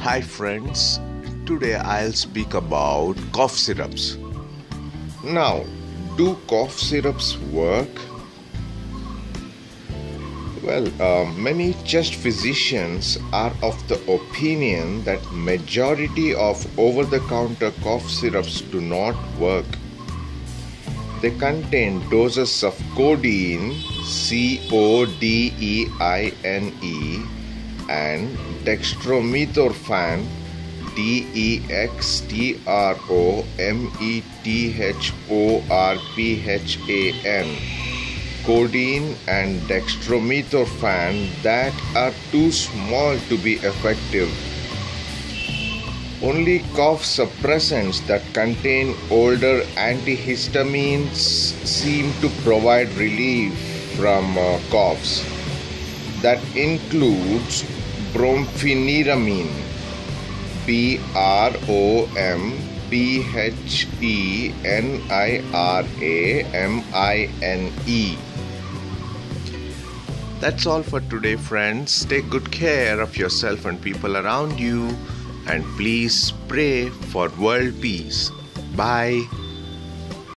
Hi friends, today I'll speak about cough syrups. Now, do cough syrups work? Many chest physicians are of the opinion that majority of over-the-counter cough syrups do not work. They contain doses of codeine, codeine, and dextromethorphan, dextromethorphan, codeine and dextromethorphan that are too small to be effective. Only cough suppressants that contain older antihistamines seem to provide relief from coughs. That includes brompheniramine, brompheniramine. That's all for today, friends. Take good care of yourself and people around you, and please pray for world peace. Bye.